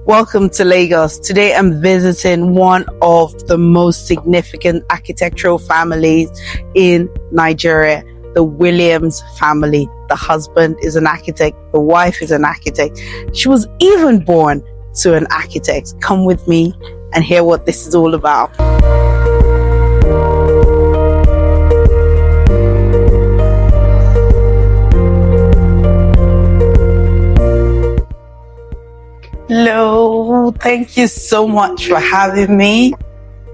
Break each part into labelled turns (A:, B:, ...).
A: Welcome to Lagos. Today I'm visiting one of the most significant architectural families in Nigeria, the Williams family. The husband is an architect, the wife is an architect. She was even born to an architect. Come with me and hear what this is all about. Hello, thank you so much for having me.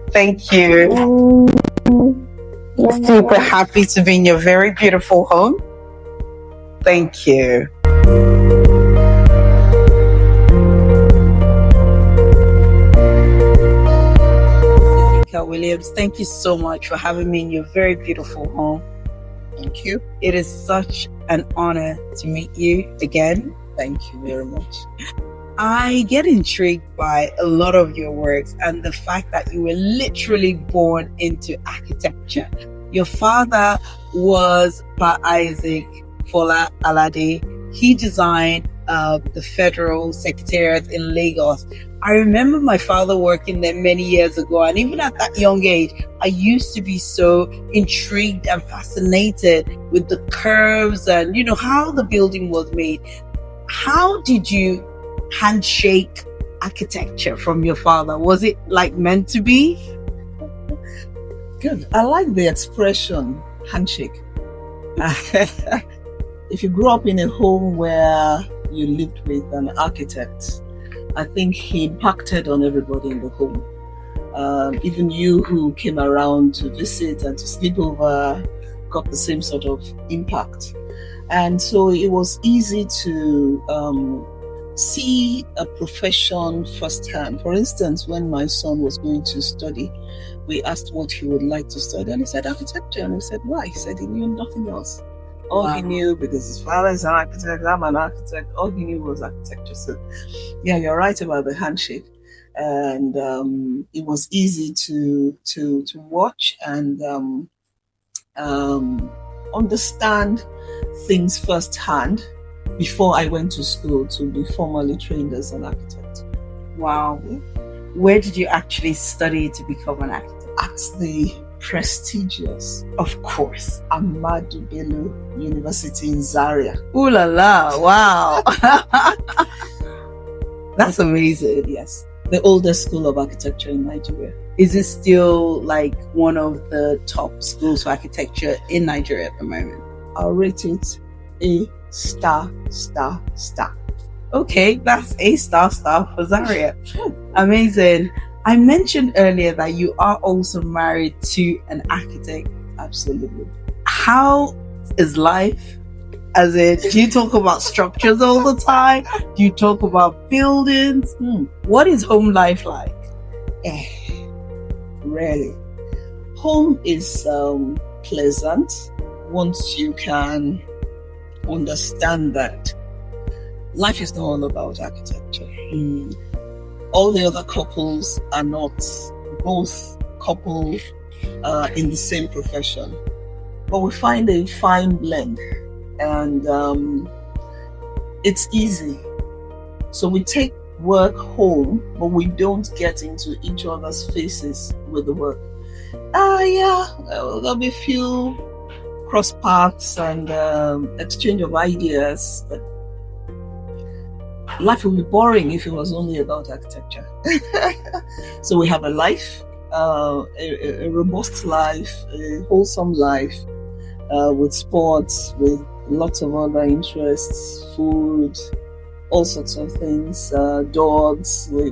A: Thank you. Super happy to be in your very beautiful home. Thank you. Yinka Williams, thank you so much for having me in your very beautiful home.
B: Thank you.
A: It is such an honor to meet you again.
B: Thank you very much.
A: I get intrigued by a lot of your works and the fact that you were literally born into architecture. Your father was by Isaac Fola Alade. He designed the Federal Secretariat in Lagos. I remember my father working there many years ago, and even at that young age, I used to be so intrigued and fascinated with the curves and, how the building was made. How did you handshake architecture from your father? Was it meant to be?
B: Good. I like the expression handshake. If you grew up in a home where you lived with an architect, I think he impacted on everybody in the home. Even you who came around to visit and to sleep over got the same sort of impact. And so it was easy to see a profession firsthand. For instance, when my son was going to study, we asked what he would like to study, and he said architecture. And we said, why? He said he knew nothing else. All he knew, because his father is an architect, I'm an architect, all he knew was architecture. So yeah, you're right about the handshake. And it was easy to watch and understand things firsthand before I went to school to be formally trained as an architect.
A: Wow. Where did you actually study to become an architect?
B: At the prestigious,
A: of course,
B: Ahmadu Bello University in Zaria.
A: Ooh la la, wow. That's amazing.
B: Yes. The oldest school of architecture in Nigeria.
A: Is it still one of the top schools for architecture in Nigeria at the moment?
B: I'll rate it a star.
A: Okay, that's a star for Zaria. Amazing. I mentioned earlier that you are also married to an architect.
B: Absolutely.
A: How is life? As in, do you talk about structures all the time? Do you talk about buildings? What is home life like?
B: Really. Home is pleasant once you can understand that life is not all about architecture. All the other couples are not both couple in the same profession, but we find a fine blend, and it's easy. So we take work home, but we don't get into each other's faces with the work. There'll be a few cross paths and exchange of ideas, but life would be boring if it was only about architecture. So we have a life, a robust life, a wholesome life, with sports, with lots of other interests, food, all sorts of things, dogs. We're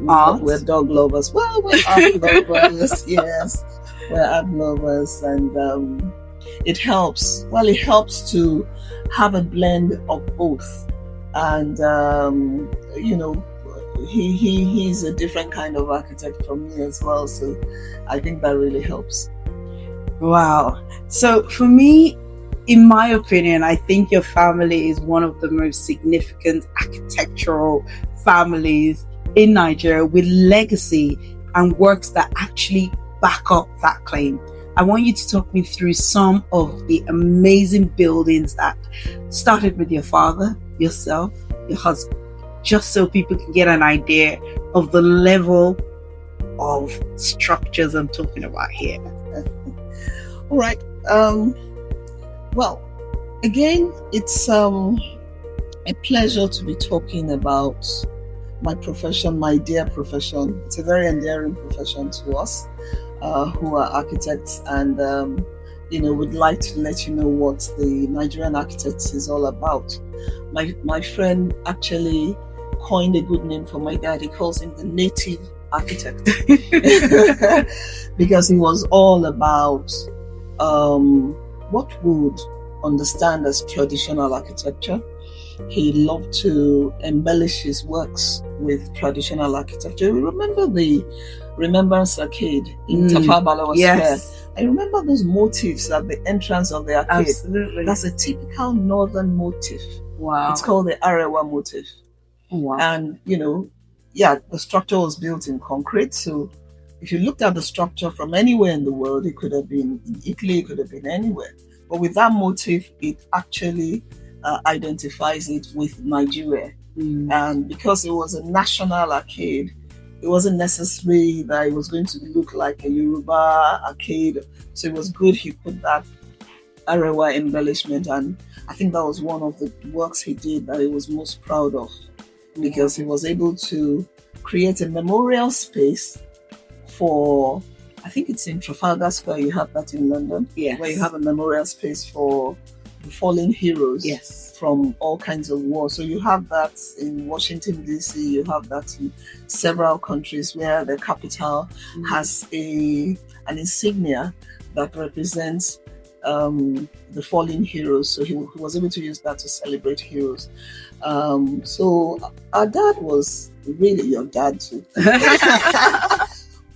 B: dog lovers. Well, we're art lovers, yes. We're art lovers, and it helps. Well, it helps to have a blend of both. And he's a different kind of architect from me as well, so I think that really helps.
A: Wow. So for me, in my opinion, I think your family is one of the most significant architectural families in Nigeria, with legacy and works that actually back up that claim. I want you to talk me through some of the amazing buildings that started with your father, yourself, your husband, just so people can get an idea of the level of structures I'm talking about here.
B: All right. Well, again, it's a pleasure to be talking about my profession, my dear profession. It's a very endearing profession to us who are architects, and would like to let you know what the Nigerian Architects is all about. My friend actually coined a good name for my dad. He calls him the native architect because he was all about what we would understand as traditional architecture. He loved to embellish his works with traditional architecture. We remember the Remembrance Arcade in Tafawa Balewa Square. I remember those motifs at the entrance of the arcade.
A: Absolutely.
B: That's a typical northern motif.
A: Wow.
B: It's called the Arewa motif.
A: Wow.
B: And, the structure was built in concrete. So if you looked at the structure from anywhere in the world, it could have been in Italy, it could have been anywhere. But with that motif, it actually identifies it with Nigeria. And because it was a national arcade, it wasn't necessary that it was going to look like a Yoruba arcade. So it was good he put that Arewa embellishment, and I think that was one of the works he did that he was most proud of, because he was able to create a memorial space for, I think it's in Trafalgar Square, you have that in London, where you have a memorial space for the fallen heroes from all kinds of wars. So you have that in Washington, D.C., you have that in several countries where the capital has an insignia that represents the fallen heroes. So he was able to use that to celebrate heroes. So our dad was really, your dad too,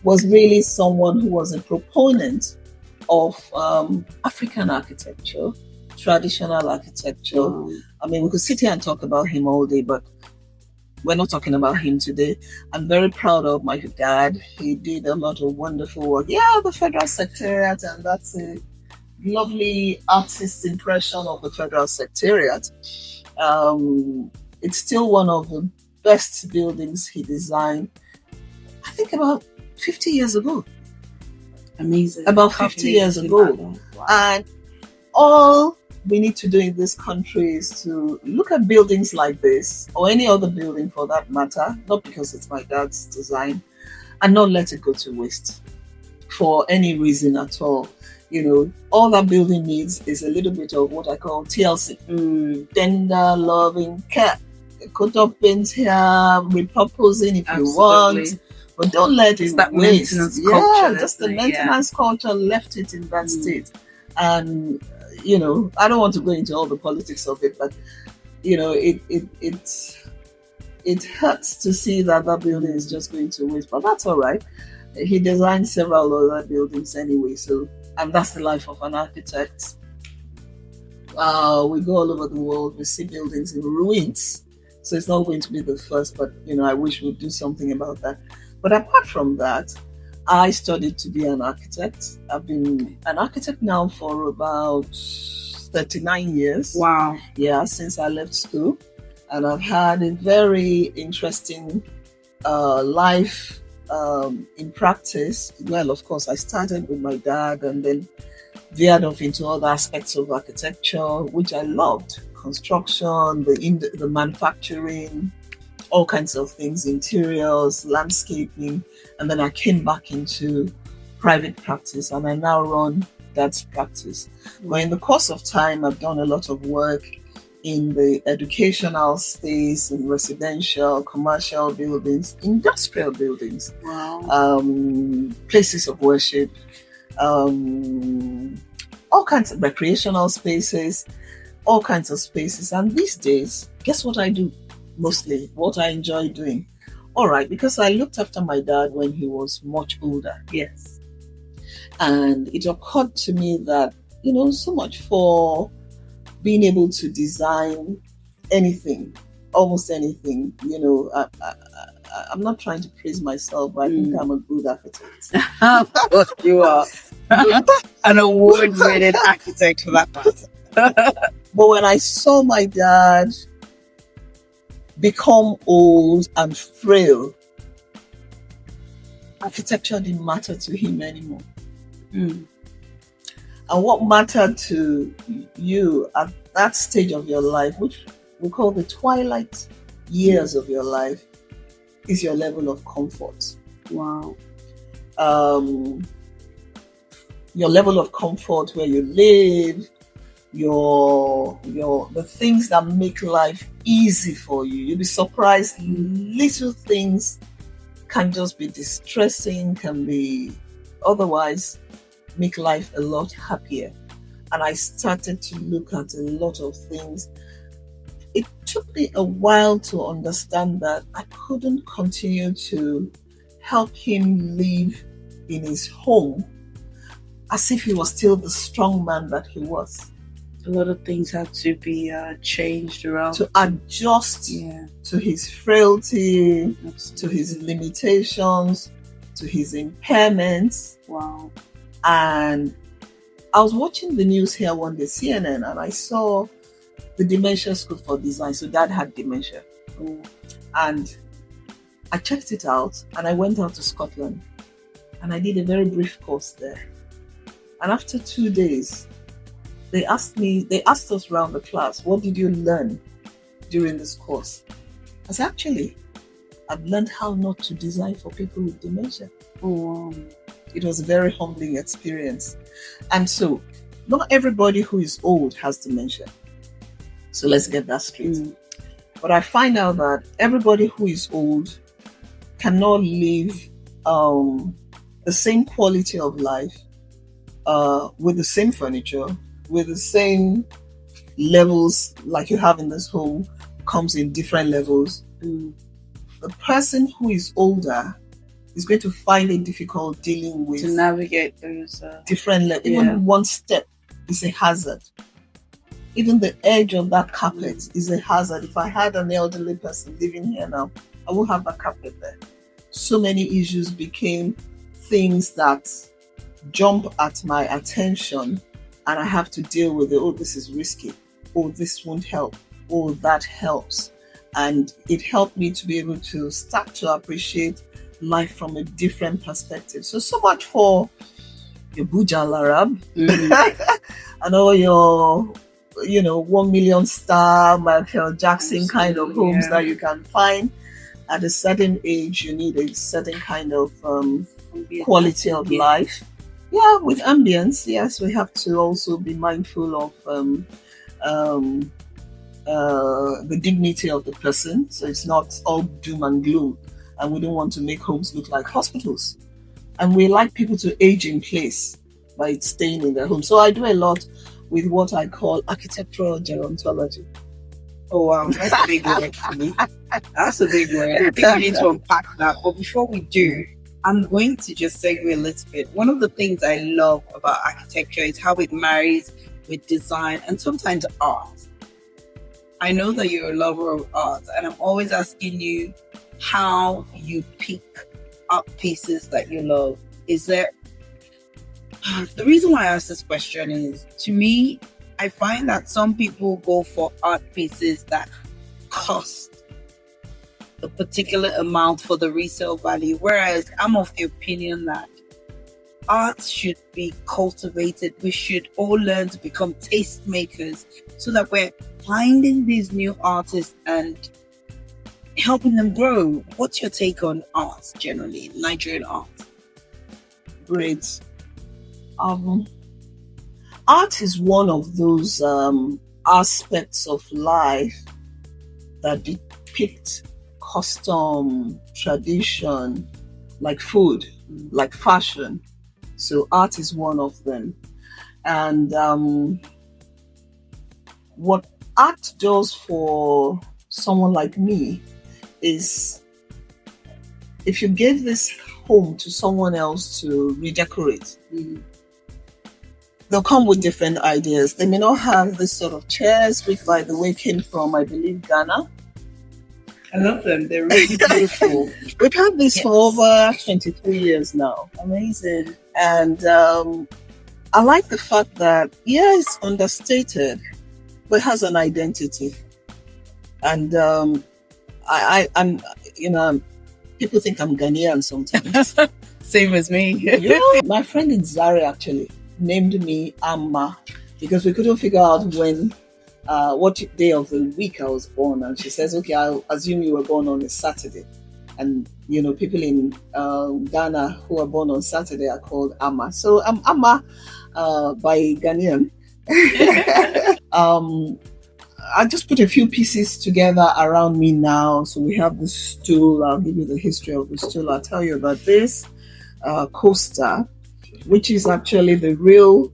B: was really someone who was a proponent of African architecture, traditional architecture. I mean, we could sit here and talk about him all day, but we're not talking about him today. I'm very proud of my dad. He did a lot of wonderful work. Yeah, the Federal Secretariat, and that's a lovely artist's impression of the Federal Secretariat. It's still one of the best buildings he designed, I think about 50 years ago.
A: Amazing.
B: About 50 years ago. Wow. And all we need to do in this country is to look at buildings like this, or any other building for that matter, not because it's my dad's design, and not let it go to waste for any reason at all. All that building needs is a little bit of what I call TLC. Tender, loving care. Coat of paint here, repurposing if you want. But don't let it
A: that
B: waste.
A: Maintenance culture.
B: Just the maintenance culture left it in that state. And, I don't want to go into all the politics of it, but, it hurts to see that building is just going to waste. But that's all right. He designed several other buildings anyway, and that's the life of an architect. We go all over the world, we see buildings in ruins. So it's not going to be the first, but, I wish we'd do something about that. But apart from that, I studied to be an architect. I've been an architect now for about 39 years.
A: Wow.
B: Yeah, since I left school. And I've had a very interesting life in practice. Well, of course, I started with my dad and then veered off into other aspects of architecture, which I loved. Construction, the manufacturing, all kinds of things, interiors, landscaping. And then I came back into private practice, and I now run dad's practice. But in the course of time, I've done a lot of work in the educational space, in residential, commercial buildings, industrial buildings, places of worship, all kinds of recreational spaces, all kinds of spaces. And these days, guess what I do? Mostly what I enjoy doing. All right, because I looked after my dad when he was much older.
A: Yes.
B: And it occurred to me that, so much for being able to design anything, almost anything. I'm not trying to praise myself, but I think I'm a good architect.
A: Of course you are. An award-winning architect for that matter.
B: But when I saw my dad become old and frail, architecture didn't matter to him anymore.
A: Mm.
B: And what mattered to you at that stage of your life, which we call the twilight years of your life, is your level of comfort.
A: Wow.
B: Your level of comfort where you live, the things that make life easy for you. You'll be surprised, little things can just be distressing, can be otherwise make life a lot happier. And I started to look at a lot of things. It took me a while to understand that I couldn't continue to help him live in his home as if he was still the strong man that he was.
A: A lot of things had to be changed around.
B: To adjust to his frailty, to his limitations, to his impairments.
A: Wow.
B: And I was watching the news here one day, CNN, and I saw the Dementia School for Design. So Dad had dementia. And I checked it out, and I went out to Scotland. And I did a very brief course there. And after 2 days, they asked us around the class, what did you learn during this course? I said, actually, I've learned how not to design for people with dementia. It was a very humbling experience. And so, not everybody who is old has dementia. So let's get that straight. But I find out that everybody who is old cannot live the same quality of life with the same furniture, with the same levels like you have in this home, comes in different levels. The person who is older is going to find it difficult dealing with
A: to navigate those
B: different levels. Even one step is a hazard. Even the edge of that carpet is a hazard. If I had an elderly person living here now, I won't have that carpet there. So many issues became things that jump at my attention, and I have to deal with it. Oh, this is risky. Oh, this won't help. Oh, that helps. And it helped me to be able to start to appreciate life from a different perspective. So much for your Bujal Arab and all your, 1 million star Michael Jackson kind of homes that you can find. At a certain age, you need a certain kind of quality of life. Yeah, with ambience, yes, we have to also be mindful of the dignity of the person. So it's not all doom and gloom. And we don't want to make homes look like hospitals. And we like people to age in place by staying in their home. So I do a lot with what I call architectural gerontology.
A: Oh, wow. That's a big word for me. That's a big word. I think we need to unpack that. But before we do, I'm going to just segue a little bit. One of the things I love about architecture is how it marries with design and sometimes art. I know that you're a lover of art, and I'm always asking you how you pick up pieces that you love. The reason why I ask this question is, to me, I find that some people go for art pieces that cost a particular amount for the resale value, whereas I'm of the opinion that art should be cultivated. We should all learn to become tastemakers so that we're finding these new artists and helping them grow. What's your take on art generally, Nigerian art?
B: Great. Art is one of those aspects of life that depict custom, tradition, like food, like fashion. So art is one of them. And what art does for someone like me is, if you gave this home to someone else to redecorate, they'll come with different ideas. They may not have this sort of chairs, which, by the way, came from, I believe, Ghana.
A: I love them. They're really beautiful.
B: We've had this for over 23 years now.
A: Amazing.
B: And I like the fact that, it's understated, but it has an identity. And I'm people think I'm Ghanaian sometimes.
A: Same as me.
B: Yeah. My friend in Zari actually named me Amma because we couldn't figure out what day of the week I was born. And she says, okay, I'll assume you were born on a Saturday. And, people in Ghana who are born on Saturday are called Amma. So I'm Amma by Ghanaian. I just put a few pieces together around me now. So we have the stool. I'll give you the history of the stool. I'll tell you about this coaster, which is actually the real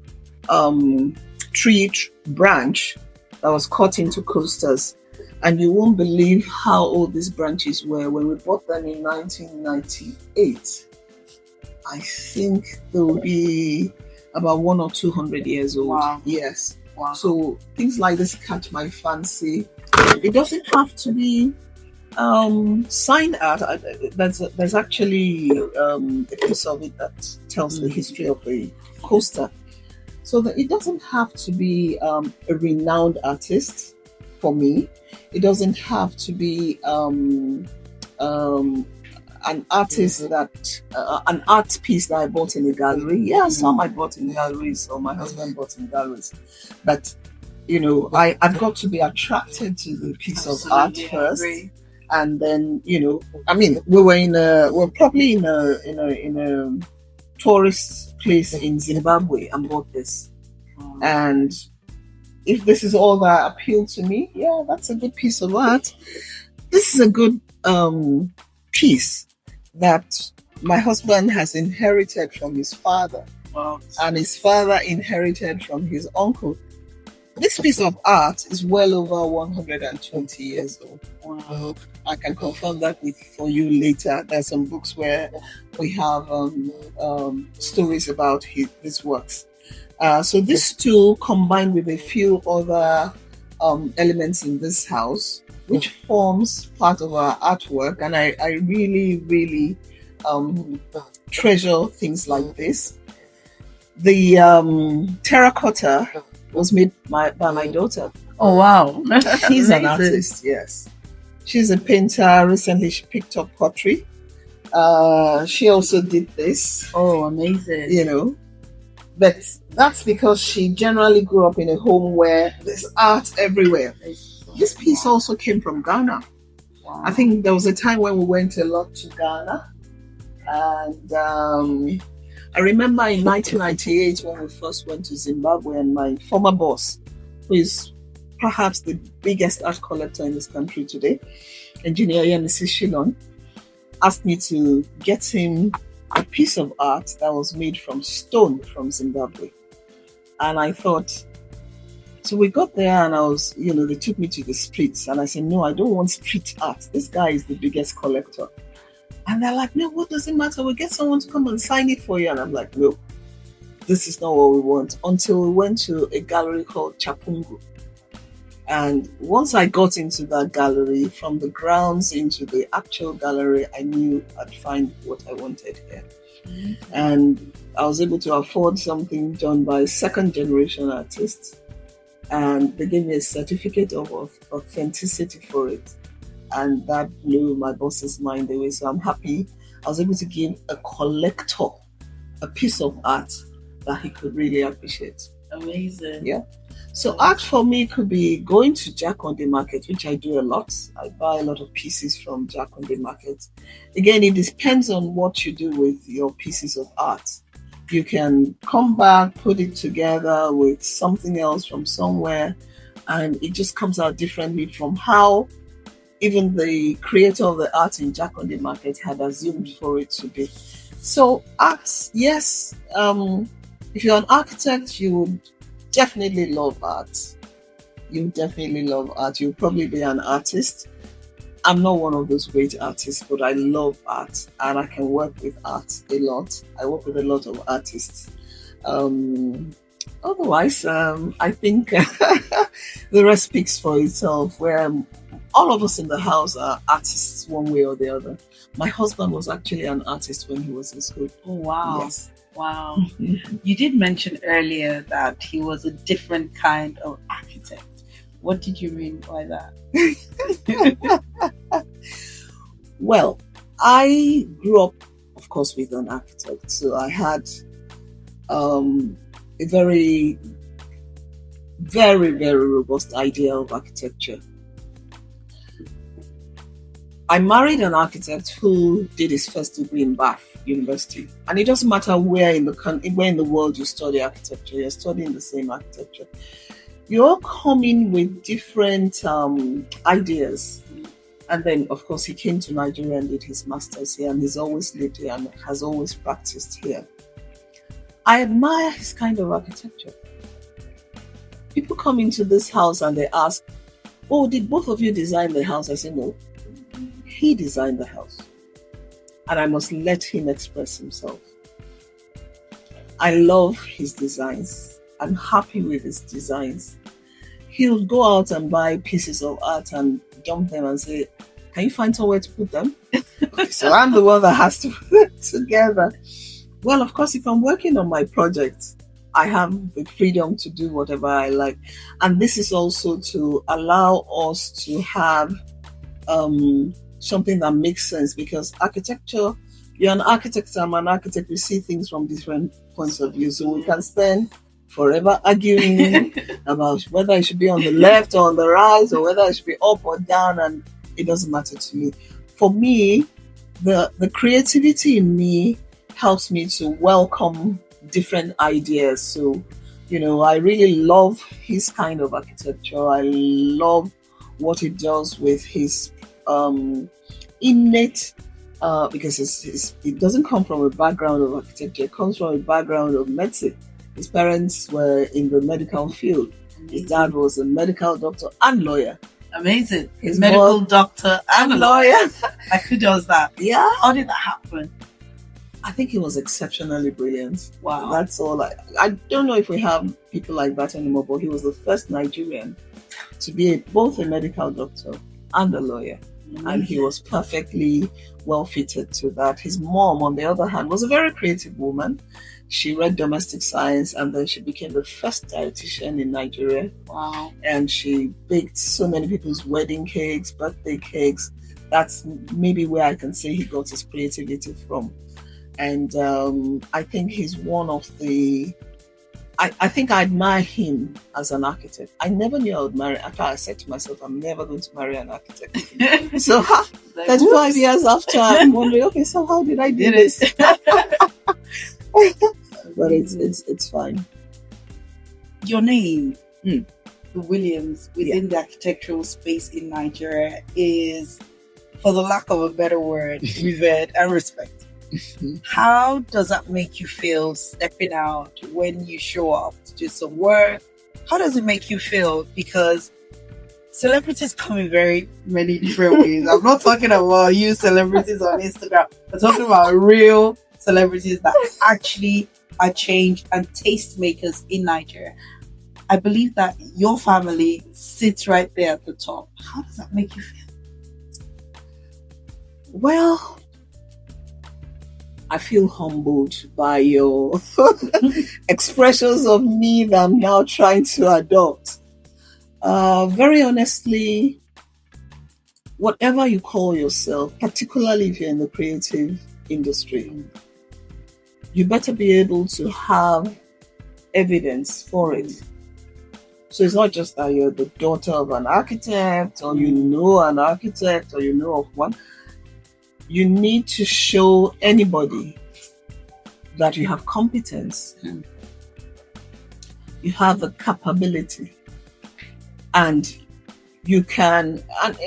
B: tree branch that was cut into coasters. And you won't believe how old these branches were. When we bought them in 1998, I think they will be about 100 or 200 years old.
A: Wow.
B: Yes.
A: Wow.
B: So things like this catch my fancy. It doesn't have to be sign art. There's actually a piece of it that tells the history of the coaster. So that it doesn't have to be a renowned artist for me. It doesn't have to be an artist that an art piece that I bought in the gallery. Yeah, some I bought in galleries, or my husband bought in galleries. But I've got to be attracted to the piece of art first. And then, we're probably in a tourist place in Zimbabwe and bought this. And if this is all that appealed to me, yeah, that's a good piece of art. This is a good piece that my husband has inherited from his father.
A: Wow.
B: And his father inherited from his uncle. This piece of art is well over 120 years old.
A: Wow.
B: I can confirm that for you later. There's some books where we have stories about his works. So this tool, combined with a few other elements in this house, which forms part of our artwork, and I really, really treasure things like this. The terracotta was made by my daughter.
A: Oh, wow.
B: She's an artist, yes. She's a painter. Recently, she picked up pottery. She also did this.
A: Oh, amazing.
B: But that's because she generally grew up in a home where there's art everywhere. This piece also came from Ghana.
A: Wow.
B: I think there was a time when we went a lot to Ghana. And I remember in 1998 when we first went to Zimbabwe, and my former boss, who is perhaps the biggest art collector in this country today, Engineer Yanisi Shilon, asked me to get him a piece of art that was made from stone from Zimbabwe. And I thought, so we got there and I was, they took me to the streets and I said, no, I don't want street art. This guy is the biggest collector. And they're like, no, what does it matter? We'll get someone to come and sign it for you. And I'm like, no, this is not what we want. Until we went to a gallery called Chapungu. And once I got into that gallery, from the grounds into the actual gallery, I knew I'd find what I wanted here. Mm-hmm. And I was able to afford something done by second generation artists. And they gave me a certificate of authenticity for it. And that blew my boss's mind away. So I'm happy I was able to give a collector a piece of art that he could really appreciate.
A: Amazing.
B: Yeah. So art for me could be going to Jack on the Market, which I do a lot. I buy a lot of pieces from Jack on the Market. Again, it depends on what you do with your pieces of art. You can come back, put it together with something else from somewhere, and it just comes out differently from how even the creator of the art in Jack on the Market had assumed for it to be. So art, yes, if you're an architect, you would definitely love art. You definitely love art. You'll probably be an artist. I'm not one of those great artists, but I love art and I can work with art a lot. I work with a lot of artists. Otherwise, I think the rest speaks for itself, where all of us in the house are artists one way or the other. My husband was actually an artist when he was in school.
A: Oh, wow.
B: Yes.
A: Wow. You did mention earlier that he was a different kind of architect. What did you mean by that?
B: Well, I grew up of course, with an architect. So I had a very, very, very robust idea of architecture. I married an architect who did his first degree in Bath University, and it doesn't matter where in the world you study architecture, you're studying the same architecture. You all come in with different ideas, and then of course he came to Nigeria and did his masters here, and he's always lived here and has always practiced here. I admire his kind of architecture. People come into this house and they ask, "Oh, did both of you design the house?" I say, "No. He designed the house, and I must let him express himself." I love his designs. I'm happy with his designs. He'll go out and buy pieces of art and dump them and say, "Can you find somewhere to put them?" Okay, so I'm the one that has to put it together. Well, of course, if I'm working on my project, I have the freedom to do whatever I like. And this is also to allow us to have something that makes sense, because architecture, you're an architect, I'm an architect, we see things from different points of view. So we can spend forever arguing about whether it should be on the left or on the right, or whether it should be up or down, and it doesn't matter to me. For me, the creativity in me helps me to welcome different ideas. So, I really love his kind of architecture. I love what he does with his innate, because it doesn't come from a background of architecture, it comes from a background of medicine. His parents were in the medical field. His dad was a medical doctor and lawyer.
A: Amazing. His medical doctor and lawyer. Like, who does that?
B: Yeah.
A: How did that happen?
B: I think he was exceptionally brilliant.
A: Wow.
B: That's all. I don't know if we have people like that anymore, but he was the first Nigerian to be both a medical doctor and a lawyer. Mm-hmm. And he was perfectly well fitted to that. His mom, on the other hand, was a very creative woman. She read domestic science, and then she became the first dietitian in Nigeria.
A: Wow.
B: And she baked so many people's wedding cakes, birthday cakes. That's maybe where I can say he got his creativity from. And I think he's one of the... I think I admire him as an architect. I never knew I would marry. After I said to myself, I'm never going to marry an architect. So 35 years after, I'm wondering, okay, so how did I do this? But it's fine.
A: Your name, the Williams, within the architectural space in Nigeria is, for the lack of a better word, revered and respected. How does that make you feel stepping out when you show up to do some work? How does it make you feel? Because celebrities come in very many different ways. I'm not talking about you celebrities on Instagram. I'm talking about real celebrities that actually are change and tastemakers in Nigeria. I believe that your family sits right there at the top. How does that make you feel?
B: Well, I feel humbled by your expressions of me that I'm now trying to adopt. Very honestly, whatever you call yourself, particularly if you're in the creative industry, you better be able to have evidence for it. So it's not just that you're the daughter of an architect, or you know an architect, or you know of one. You need to show anybody that you have competence, you have the capability, and you can. And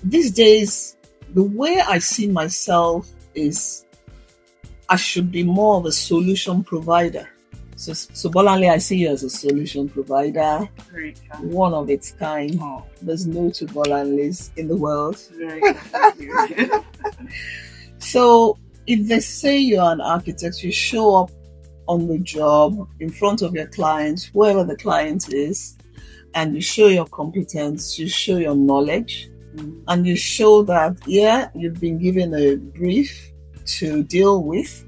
B: these days, the way I see myself is I should be more of a solution provider. So Bola, I see you as a solution provider, one of its kind.
A: Oh.
B: There's no two Bolanles in the world.
A: Very
B: So if they say you're an architect, you show up on the job in front of your clients, whoever the client is, and you show your competence, you show your knowledge, and you show that, you've been given a brief to deal with,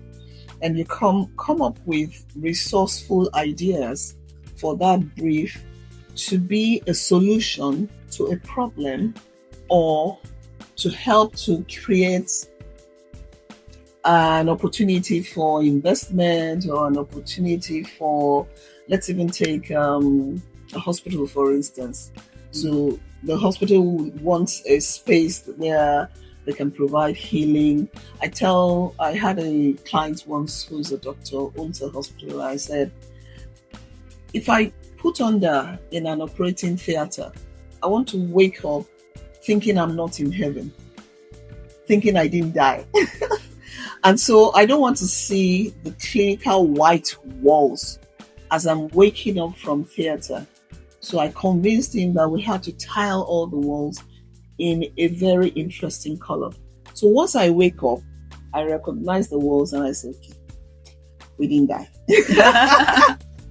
B: and you come up with resourceful ideas for that brief to be a solution to a problem, or to help to create an opportunity for investment or an opportunity for, let's even take a hospital, for instance. So the hospital wants a space where they can provide healing. I had a client once who's a doctor, owns a hospital. I said, if I put under in an operating theater, I want to wake up thinking I'm not in heaven, thinking I didn't die. And so I don't want to see the clinical white walls as I'm waking up from theater. So I convinced him that we had to tile all the walls in a very interesting color. So once I wake up, I recognize the walls and I say, okay, we didn't die.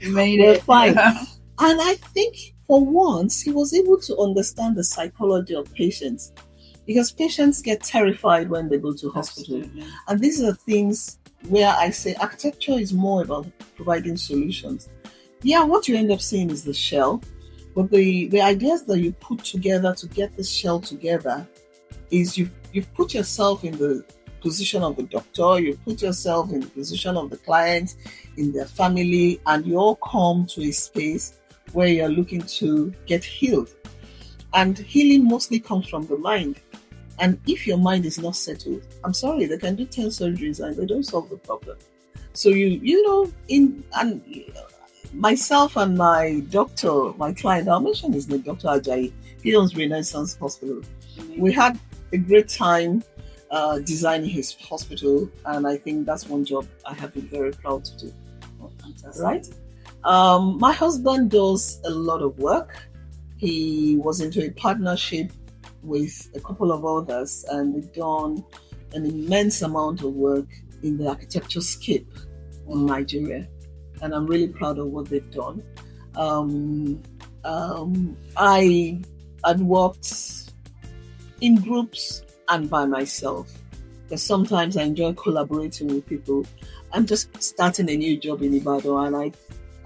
B: We're fine. And I think for once, he was able to understand the psychology of patients, because patients get terrified when they go to hospital.
A: Absolutely.
B: And these are things where I say architecture is more about providing solutions. Yeah, what you end up seeing is the shell, but the ideas that you put together to get the shell together is you've put yourself in the position of the doctor, you put yourself in the position of the client, in their family, and you all come to a space where you're looking to get healed. And healing mostly comes from the mind. And if your mind is not settled, I'm sorry, they can do 10 surgeries and they don't solve the problem. So myself and my doctor, my client, I'll mention his name, Dr. Ajayi, he owns Renaissance Hospital. Mm-hmm. We had a great time designing his hospital, and I think that's one job I have been very proud to do.
A: Oh, fantastic.
B: Right? My husband does a lot of work. He was into a partnership with a couple of others, and they've done an immense amount of work in the architecture scape in Nigeria, and I'm really proud of what they've done. I had worked in groups and by myself, because sometimes I enjoy collaborating with people. I'm just starting a new job in Ibadan, and I'm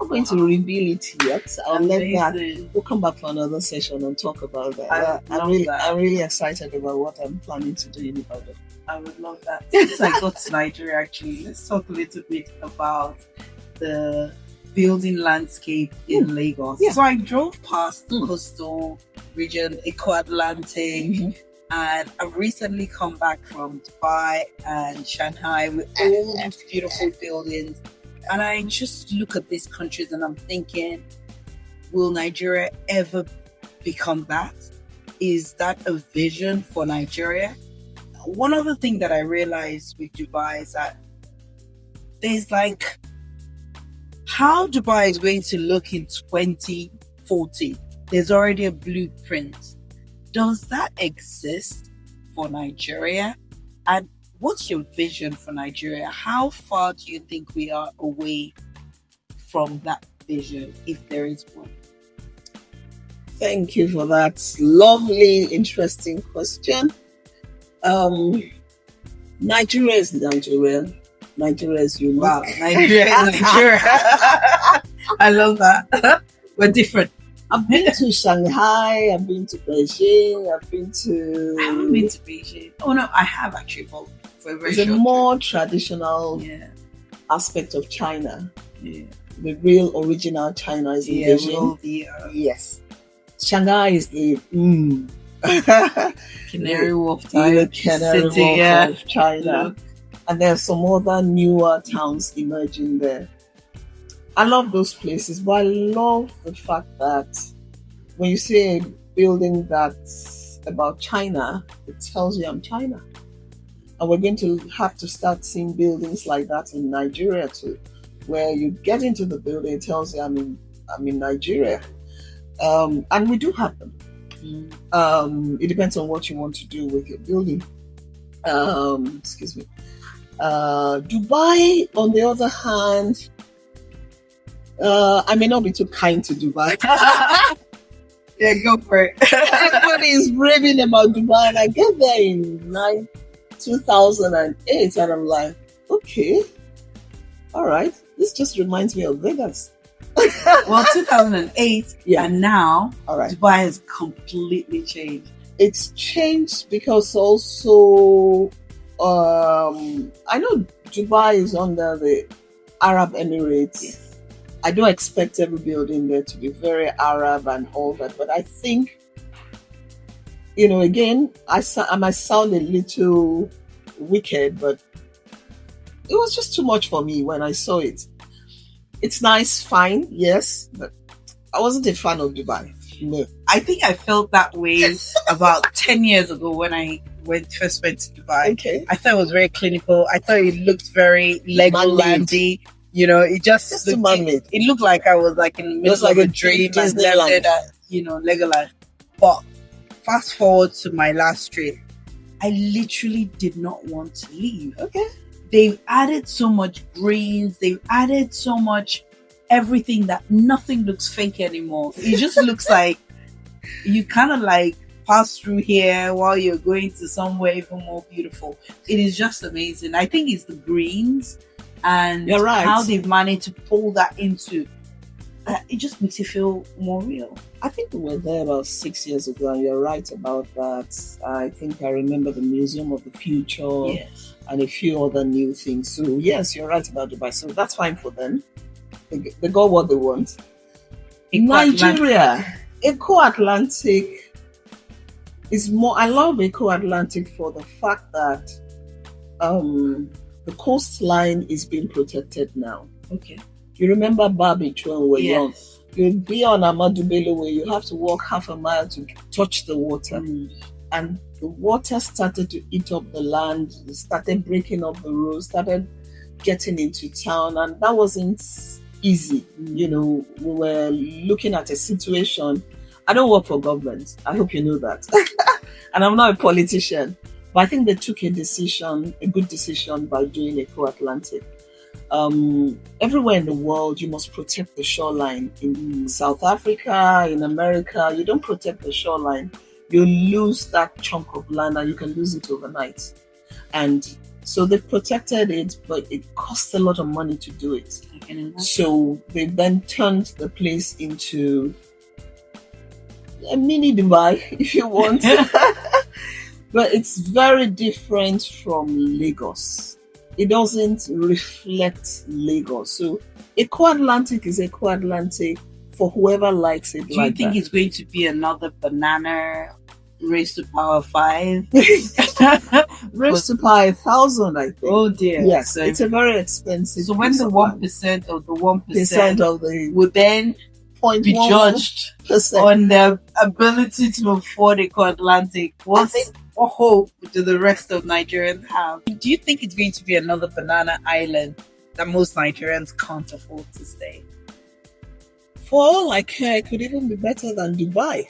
B: not going to reveal it yet. I'll let that. We'll come back for another session and talk about that. I'm really excited about what I'm planning to do in Ibadan.
A: I would love that. Since I got to Nigeria, actually, let's talk a little bit about the building landscape in Lagos. Yeah. So I drove past the coastal region, Eco-Atlantic, and I've recently come back from Dubai and Shanghai with all these beautiful buildings. And I just look at these countries and I'm thinking, will Nigeria ever become that? Is that a vision for Nigeria? One other thing that I realized with Dubai is that there's like, how Dubai is going to look in 2040. There's already a blueprint. Does that exist for Nigeria? And what's your vision for Nigeria? How far do you think we are away from that vision, if there is one?
B: Thank you for that lovely, interesting question. Nigeria is Nigeria. Nigeria is unique.
A: Wow, Nigeria is Nigeria. I love that. We're different.
B: I've been to Shanghai, I've been to Beijing,
A: I haven't been to Beijing. Oh no, I have actually, for a very
B: short
A: time.
B: More traditional aspect of China. Yeah. The real original China is in Beijing. Yes. Shanghai is the
A: Canary Wharf type
B: city of China. Look. And there are some other newer towns emerging there. I love those places, but I love the fact that when you see a building that's about China, it tells you I'm China. And we're going to have to start seeing buildings like that in Nigeria too, where you get into the building, it tells you I'm in Nigeria. And we do have them. It depends on what you want to do with your building. Excuse me. Dubai, on the other hand, I may not be too kind to Dubai.
A: Yeah, go for it.
B: Everybody is raving about Dubai, and I get there in 2008, and I'm like, okay, all right. This just reminds me of Vegas.
A: Well, 2008, and now Dubai has completely changed.
B: It's changed because also I know Dubai is under the Arab Emirates.
A: Yes.
B: I don't expect every building there to be very Arab and all that, but I think, again, I might sound a little wicked, but it was just too much for me when I saw it. It's nice, fine, yes, but I wasn't a fan of Dubai. No.
A: I think I felt that way about 10 years ago when I first went to Dubai.
B: Okay.
A: I thought it was very clinical. I thought it looked very Legolandy. It just it looked like I was like in the middle of a dream and left at Legoland. But fast forward to my last trip, I literally did not want to leave.
B: Okay.
A: They've added so much greens. They've added so much everything that nothing looks fake anymore. It just looks like you kind of like pass through here while you're going to somewhere even more beautiful. It is just amazing. I think it's the greens and
B: You're right.
A: how they've managed to pull that into. It just makes you feel more real.
B: I think we were there about 6 years ago, and you're right about that. I think I remember the Museum of the Future.
A: Yes.
B: And a few other new things. So yes, you're right about Dubai. So that's fine for them. They got what they want. Nigeria, Eco-Atlantic is more. I love Eco-Atlantic for the fact that the coastline is being protected now.
A: Okay.
B: You remember Barbich when we were young?
A: Yes.
B: You'd be on Amadu Bello where you have to walk half a mile to touch the water. And the water started to eat up the land, started breaking up the roads, started getting into town, and that wasn't easy. We were looking at a situation. I don't work for government. I hope you know that. And I'm not a politician. But I think they took a good decision by doing Eco-Atlantic. Everywhere in the world, you must protect the shoreline. In South Africa, in America, you don't protect the shoreline, you lose that chunk of land and you can lose it overnight. And so they've protected it, but it costs a lot of money to do it. So they then turned the place into a mini Dubai, if you want. But it's very different from Lagos. It doesn't reflect Lagos. So Eco-Atlantic is Eco-Atlantic for whoever likes it.
A: Do you think it's going to be another banana raised to power 5?
B: Raised to power 1,000, I think.
A: Oh dear.
B: Yes, so it's a very expensive.
A: So when the 1% of the 1%
B: of the
A: would then be judged on their ability to afford Eco-Atlantic, what hope do the rest of Nigerians have? Do you think it's going to be another banana island that most Nigerians can't afford to stay?
B: For all I care, it could even be better than Dubai.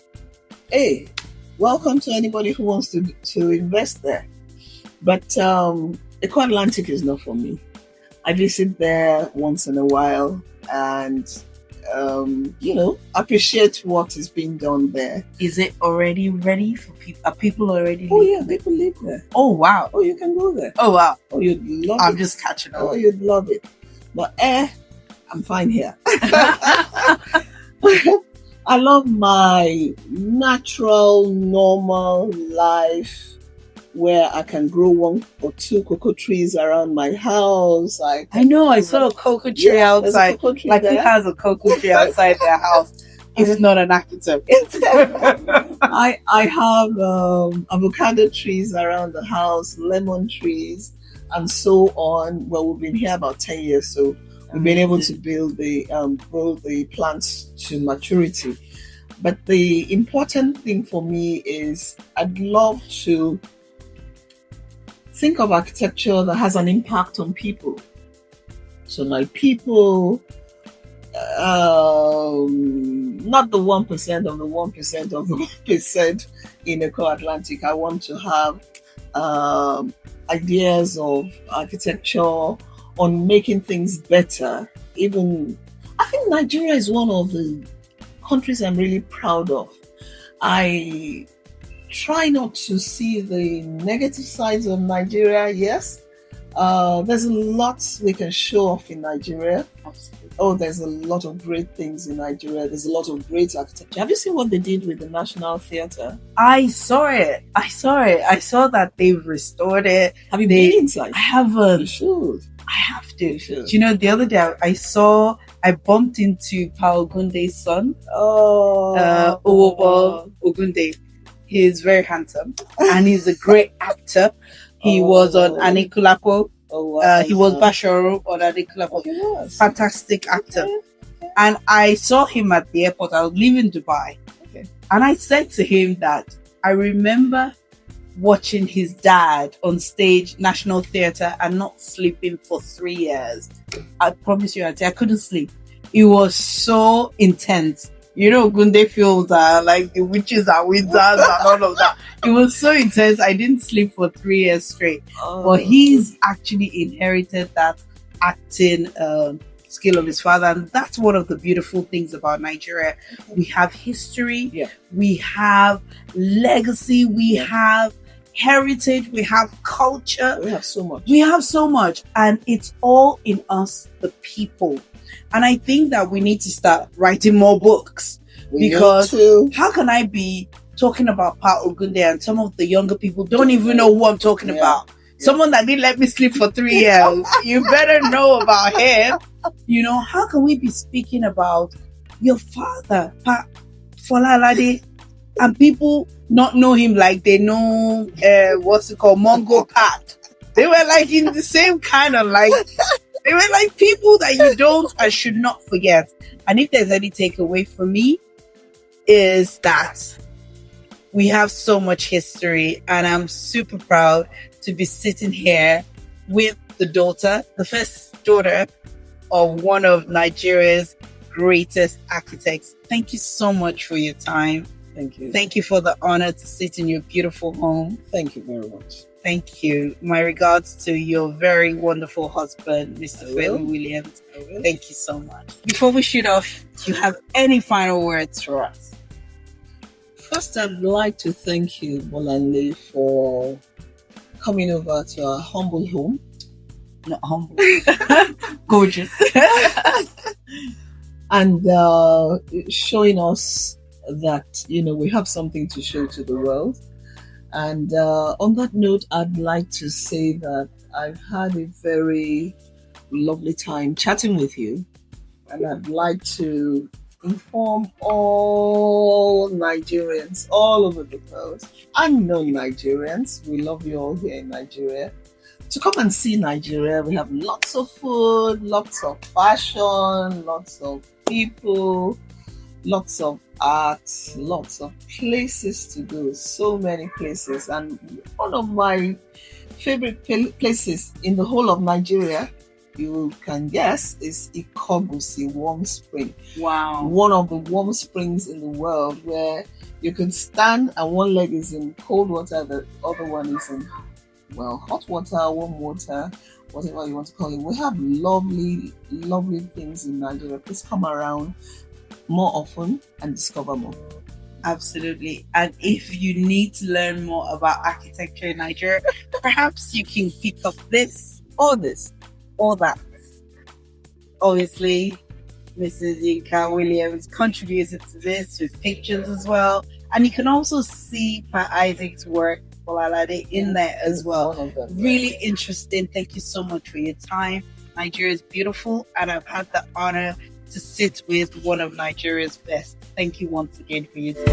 B: Hey, welcome to anybody who wants to invest there. But Eco-Atlantic is not for me. I visit there once in a while and appreciate what is being done there.
A: Is it already ready for people? Are people already
B: Oh yeah, people live there.
A: Oh wow.
B: Oh, you can go there.
A: Oh wow.
B: Oh, you'd love it.
A: I'm just catching up.
B: Oh, you'd love it. But I'm fine here. I love my natural, normal life where I can grow 1 or 2 cocoa trees around my house. I
A: know, I saw a cocoa tree outside.
B: Cocoa tree
A: like,
B: there.
A: who has a cocoa tree outside their house? If not an architect.
B: I have avocado trees around the house, lemon trees, and so on. Well, we've been here about 10 years, so we've been able to grow the plants to maturity. But the important thing for me is I'd love to think of architecture that has an impact on people. So my people, not the 1% of the 1% of the 1% in Eco-Atlantic. I want to have ideas of architecture on making things better. I think Nigeria is one of the countries I'm really proud of. I try not to see the negative sides of Nigeria. Yes, there's a lot we can show off in Nigeria.
A: Absolutely.
B: Oh, there's a lot of great things in Nigeria. There's a lot of great architecture. Have you seen what they did with the National Theatre?
A: I saw it. I saw that they've restored it.
B: Have you been inside?
A: I haven't.
B: You should.
A: I have to.
B: You should.
A: Do you know, the other day I bumped into Paul Gunde's son, Owobol Ogunde. He is very handsome and he's a great actor. He was on Anikulapo. He was Basharu on Anikulapo.
B: Yes.
A: Fantastic actor.
B: Okay.
A: And I saw him at the airport. I was leaving Dubai.
B: Okay.
A: And I said to him that I remember watching his dad on stage, National Theatre, and not sleeping for 3 years. I promise you, I couldn't sleep. It was so intense. You know, Gunde films are like the witches and wizards and all of that. It was so intense. I didn't sleep for 3 years straight. But he's actually inherited that acting skill of his father. And that's one of the beautiful things about Nigeria. We have history. We have legacy. We have heritage. We have culture.
B: We have so much.
A: We have so much. And it's all in us, the people. And I think that we need to start writing more books, because how can I be talking about Pa Ogunde and some of the younger people don't even know who I'm talking about? Someone that didn't let me sleep for 3 years. You better know about him. You know, how can we be speaking about your father, Pa Fola Alade, and people not know him like they know Mongo Pat? They were like in the same kind of like. They were like people that you don't and should not forget. And if there's any takeaway for me, is that we have so much history, and I'm super proud to be sitting here with the first daughter of one of Nigeria's greatest architects. Thank you so much for your time.
B: Thank you.
A: Thank you for the honor to sit in your beautiful home.
B: Thank you very much.
A: Thank you. My regards to your very wonderful husband, Mr. Femi Williams. Thank you so much. Before we shoot off, do you have any final words for us?
B: First, I'd like to thank you, Bola, for coming over to our humble home.
A: Not humble. Gorgeous.
B: And showing us that, we have something to show to the world. And on that note, I'd like to say that I've had a very lovely time chatting with you. And I'd like to inform all Nigerians all over the world and non-Nigerians, we love you all here in Nigeria, to come and see Nigeria. We have lots of food, lots of fashion, lots of people, lots of art, lots of places to go, so many places. And one of my favorite places in the whole of Nigeria, you can guess, is Ikogusi Warm Spring.
A: Wow.
B: One of the warm springs in the world, where you can stand and one leg is in cold water, the other one is in, hot water, warm water, whatever you want to call it. We have lovely, lovely things in Nigeria. Please come around more often and discover more.
A: Absolutely. And if you need to learn more about architecture in Nigeria, perhaps you can pick up this or that. Obviously, Mrs. Yinka Williams contributed to this with pictures as well. And you can also see Pa Isaac's work, Fola Alade, in there as well. Really interesting. Thank you so much for your time. Nigeria is beautiful, and I've had the honor to sit with one of Nigeria's best. Thank you once again for your time.